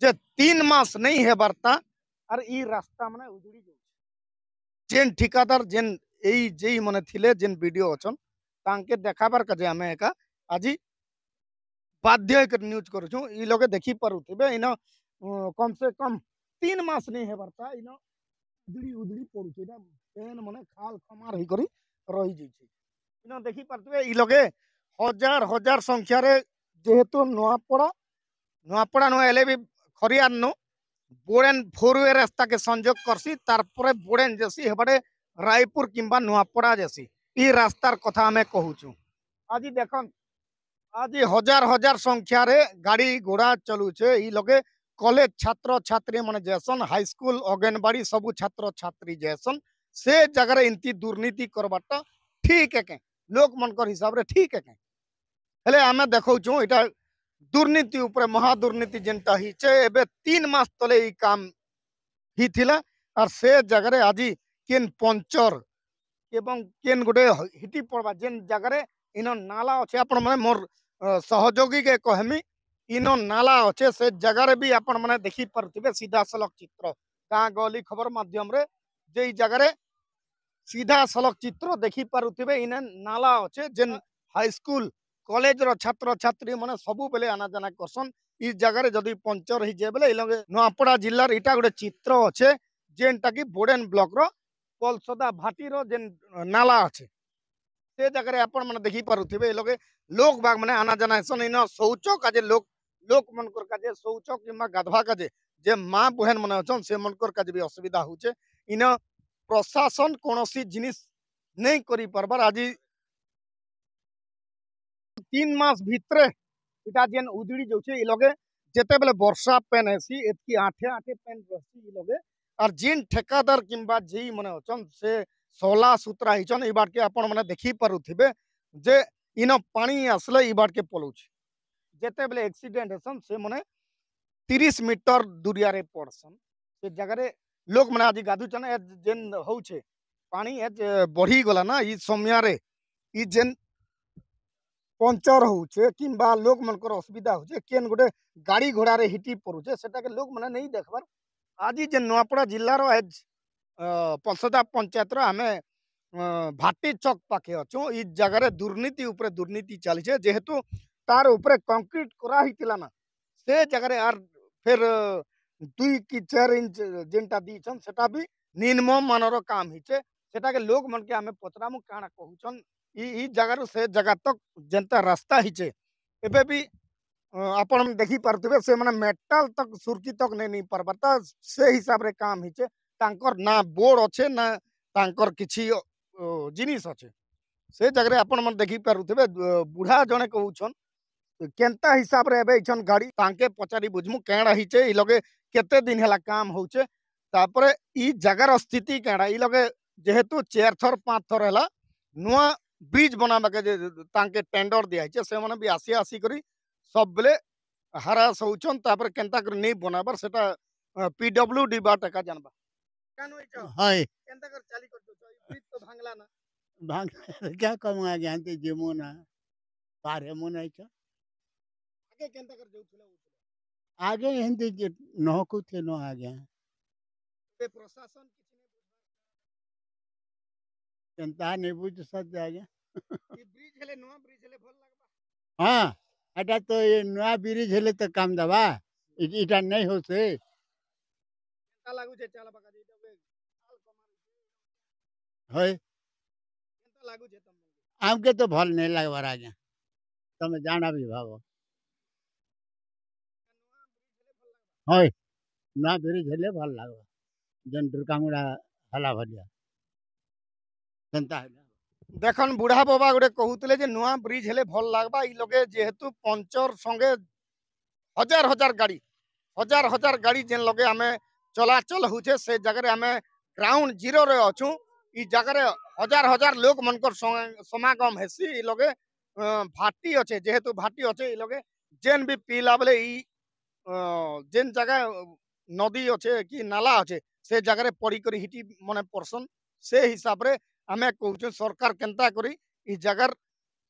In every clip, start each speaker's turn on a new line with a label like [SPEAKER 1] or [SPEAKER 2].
[SPEAKER 1] जे 3 मास नहीं है बरता और ई रास्ता माने उजड़ी जाउछ। जेन ठिकादार जेन एई जेई माने थिले जेन वीडियो अछन तांके देखाबार काजे हमें एका आजी बाध्य होकर न्यूज करूछु। ई लोगे देखी पारुथिबे इन कम से कम 3 मास नहीं है बरता इन उजड़ी उजड़ी पड़ुछ। इना पेन माने खाल खमार ही करी रही जैछि। इन देखी पारुथिबे ई लोगे हजार हजार संख्या रे जेहेतु नुआपड़ा नु एले भी खरियार नु बोड़ेन फोरवे रास्ता के संजोग करसी तारपरे बोड़ेन जसी हेबडे रायपुर किंबा नुआपड़ा जसी ई रास्तार कथा हमें कहूछु। आज देखन आज हजार हजार संख्या रे गाड़ी घोड़ा चलुचे ई लोगे कॉलेज छात्र छात्री माने जैसन हाई स्कूल अंगनवाड़ी सब छात्र छात्री जैसन से जगह रे इनती दुर्नीति करबाटा ठीक है के लोक मनकर हिसाब रे ठीक है के हेले आमे देखौछु इटा दुर्नीति ऊपर महादुर्नीति जेनटा हिचे एबे 3 मास तले ई काम ही थिला और से जगह रे आज केन पंचर एवं केन गोटे हिटी पड़वा जेन जगह रे इन नाला अच्छे आपण माने मोर सहयोगी के कहमी इन नाला अच्छे से जगह रे भी आपण माने देखी पारुथिबे सीधा सलख चित्र गाँ गली खबर माध्यम रे जे जगह रे सीधा सलख चित्र देखी पारुथिबे इन नाला अच्छे जेन हाई स्कूल कॉलेज रो छात्र छात्री माने सबु बेले आना जाना करसन ई जगह रे जदी पंचर ही जे बेले ई लगे नुआपड़ा जिल्ला रे इटा गोटे चित्र अच्छे जेनटा की बोडेन ब्लॉक रो पलसदा भाटी रो जेन नाला अच्छे से जगह आपण मैंने देखी पारुथिबे ए लगे लोक बाग मैंने आना जाना सन इन शौच काजे लोक मनकर काजे शौच किंबा गाधवा काजे जे माँ बहन मन अछन से मनकर काजे भी असुविधा होचे इन प्रशासन कोनोसी जिनिस नहीं करी परबार आज 3 मास भितरे इटा जेन उजड़ी जाउछे ई लगे जेते बेले वर्षा पेन हेसी एतकी आठे आठे पेन रहसी ई लगे और जेन ठेकादार किंबा जेई मने अछन से 16 सूत्रा हिचन ई बाट के आपण मने देखी पारुथिबे जे इन पानी आसले ई बाट के पलौछ जेते बेले एक्सीडेंट हेसन से मने 30 मीटर दूरिया रे पड़सन से जगह रे लोक मने आज गाधुचन ए जेन होउछे पानी एज बढ़ी गला ना ई समय रे ई जेन पंचर होउछे किंबा लोक मनकर असुविधा होउछे केन गोटे गाड़ी घोड़ा रे हिटी पड़ुछे सेटा के लोक मने नहीं देखबार आज जे नुआपड़ा जिल्ला रो एज पलसदा पंचायत रो आमे भाटी चौक पाखे अच्छु ई जगह रे दुर्नीति ऊपर दुर्नीति चलीछे जेहेतु तार ऊपर कंक्रीट करा हितिला ना से जगह रे आर फिर 2 की 4 इंच जेनटा दीछन सेटा भी निम्न मानर काम हिचे सेटा के लोक मन के हमें पचरामु काना कहूछन ई जगह रो से जगह तक जेनता रास्ता हिचे एबे भी आपण देखी पारुथिबे से माने मेटल तक सुरकी तक नहीं पारबा त से हिसाब रे काम हिचे तांकर ना बोर्ड अच्छे ना तांकर किछि जिनिस अच्छे से जगह आपण मन देखी पारुथिबे बुढ़ा जने कहउछन केनता हिसाब रे एबे इछन गाड़ी तांके पचारी बुझमु केड़ा हिचे ई लगे केते दिन हला काम होउचे तापरे ई जगह स्थिति केड़ा ई लगे जेहेतु 4 थर 5 थर हला नुआ ब्रिज बनाबा के जे तांके टेंडर दिया हिचे से माने भी आसी आसी करी सब बेले हरास होउछन तापर केनता कर नहीं बनाबर सेटा पीडब्ल्यूडी बाट का जानबा कानो इचो
[SPEAKER 2] हाय
[SPEAKER 1] केनता कर चाली कर दो ब्रिज तो भांगला ना
[SPEAKER 2] भांग क्या करूँ आगे आते जेमो ना पार हेमो ना इच्छा
[SPEAKER 1] आगे केनता कर जाउथला
[SPEAKER 2] आगे हिंदी जे नहकु थे न आगे
[SPEAKER 1] बे प्रशासन किछि नहीं
[SPEAKER 2] चिंता नहीं बुझ सकते आगे
[SPEAKER 1] ई ब्रिज हेले नुआ ब्रिज हेले भल लागबा
[SPEAKER 2] हाँ एटा तो ये नया ब्रिज हेले तो काम दबा इटा नहीं हो से
[SPEAKER 1] केनता लागु छे चाला बका इटा बे साल कमार
[SPEAKER 2] है
[SPEAKER 1] केनता लागु छे तम
[SPEAKER 2] आमके तो भल नहीं लगवार आगे તમે જાણા બી ભાવો হয় না ব্রিজ হেলে ভাল লাগবে যেন দুর্গামুড়া হলা ভলিয়া সেন্তা হেলে
[SPEAKER 1] देखन बुढ़ा बाबा गोटे कहूतले जे नुआ ब्रिज हेले भल लागबा ई लगे जेहेतु पंचर संगे हजार हजार गाड़ी जेन लगे आमे चलाचल होचे से जगह रे आमे ग्राउंड जीरो रे अछु ई जगह रे हजार हजार लोग मनकर समागम हेसी ई लगे भाटी अच्छे जेहेतु भाटी अच्छे ई लगे जेन भी पीला बेले ई जेन जगह नदी अच्छे कि नाला अच्छे से जगह रे पड़ी करी हिटी मने परसन से हिसाब रे आमे कहूछु सरकार केनता करी ई जगह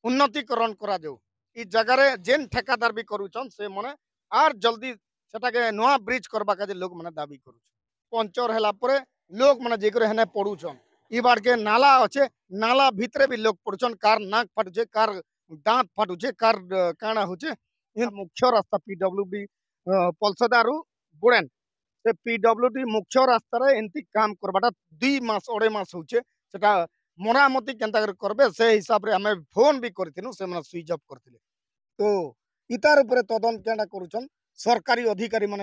[SPEAKER 1] उन्नतिकरण करा जाऊ ई जगह रे जेन ठेकादार भी करूछन से मने आर जल्दी ସେଟାକେ ନୂଆ ବ୍ରିଜ କରବା କାଜେ ଲୋକ ମାନେ ଦାବି କରୁଛନ୍। ପଞ୍ଚର ହେଲା ପରେ ଲୋକ ମାନେ ଯେକରେ ହେନେ ପଡୁଛନ୍। ଇ ବାଡ଼କେ ନାଲା ଅଛେ, ନାଲା ଭିତରେ ବି ଲୋକ ପଡୁଛନ୍, କାର ନାକ ଫାଟୁଛେ, କାର ଦାঁତ ଫାଟୁଛେ, କାର କାଣା ହଉଛେ। ଇ ମୁଖ୍ୟ ରାସ୍ତା ପିଡବ୍ଲ୍ୟୁଡି ପଲସଦାରୁ ବୁড়େନ ସେ ପିଡବ୍ଲ୍ୟୁଡି ମୁଖ୍ୟ ରାସ୍ତାରେ ଏମିତି କାମ କରବାଟା 2 ମାସ 2.5 ମାସ ହଉଛେ। ସେଟା ମରାମତି କେନ୍ତା କରି କରବେ ସେ ହିସାବରେ ଆମେ ଫୋନ ବି କରିଥିଲୁ, ସେମାନେ ସୁଇଚ୍ ଅଫ୍ କରିଥିଲେ। ତ ଇତାର ଉପରେ ତଦନ୍ତ କେନ୍ତା କରୁଛନ୍ ସରକାରୀ ଅଧିକାରୀ ମାନେ